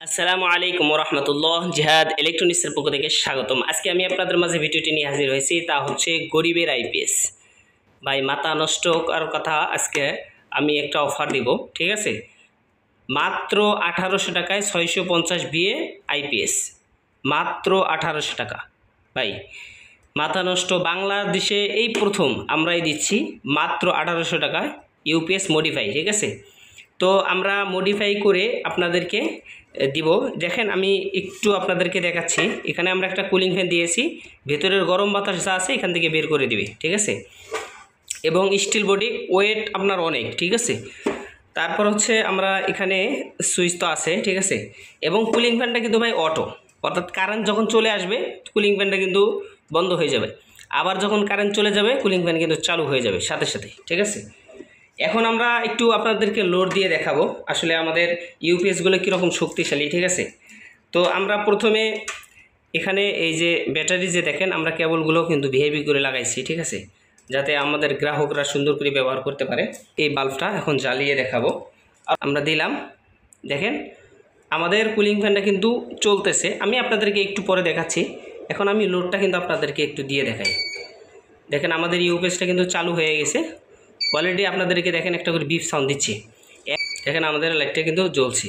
আসসালামু আলাইকুম রহমতুল্লাহ। জিহাদ ইলেকট্রনিক্সের পক্ষ থেকে স্বাগতম। আজকে আমি আপনাদের মাঝে ভিডিওটি নিয়ে হাজির হয়েছি, তা হচ্ছে গরিবের আইপিএস। ভাই মাথা নষ্ট করার কথা, আজকে আমি একটা অফার দিব, ঠিক আছে? মাত্র 1800 টাকায় 650 বিএ আইপিএস, মাত্র 1800 টাকা। ভাই মাথা নষ্ট, বাংলাদেশে এই প্রথম আমরাই দিচ্ছি মাত্র 1800 টাকায় ইউপিএস মডিফাই, ঠিক আছে? তো আমরা মডিফাই করে আপনাদেরকে দিব। দেখেন আমি একটু আপনাদেরকে দেখাচ্ছি। এখানে আমরা একটা কুলিং ফ্যান দিয়েছি, ভেতরের গরম বাতাস যা আছে এখান থেকে বের করে দিবে, ঠিক আছে? এবং স্টিল বডি, ওয়েট আপনার অনেক, ঠিক আছে? তারপর হচ্ছে আমরা এখানে সুইচ তো আছে, ঠিক আছে? এবং কুলিং ফ্যানটা কিন্তু ভাই অটো, অর্থাৎ কারেন্ট যখন চলে আসবে কুলিং ফ্যানটা কিন্তু বন্ধ হয়ে যাবে, আবার যখন কারেন্ট চলে যাবে কুলিং ফ্যান কিন্তু চালু হয়ে যাবে সাথে সাথে, ঠিক আছে? এখন আমরা একটু আপনাদেরকে লোড দিয়ে দেখাবো আসলে আমাদের ইউপিএসগুলো কীরকম শক্তিশালী, ঠিক আছে? তো আমরা প্রথমে এখানে এই যে ব্যাটারি যে দেখেন, আমরা কেবলগুলো কিন্তু ভিআইপি করে লাগাইছি, ঠিক আছে? যাতে আমাদের গ্রাহকরা সুন্দর করে ব্যবহার করতে পারে। এই বাল্বটা এখন জ্বালিয়ে দেখাবো। আমরা দিলাম, দেখেন আমাদের কুলিং ফ্যানটা কিন্তু চলতেছে। আমি আপনাদেরকে একটু পরে দেখাচ্ছি। এখন আমি লোডটা কিন্তু আপনাদেরকে একটু দিয়ে দেখাই। দেখেন আমাদের ইউপিএসটা কিন্তু চালু হয়ে গেছে অলরেডি। আপনাদেরকে দেখেন একটা করে বিপ সাউন্ড দিচ্ছি, দেখেন আমাদের লাইটটা কিন্তু জ্বলছে।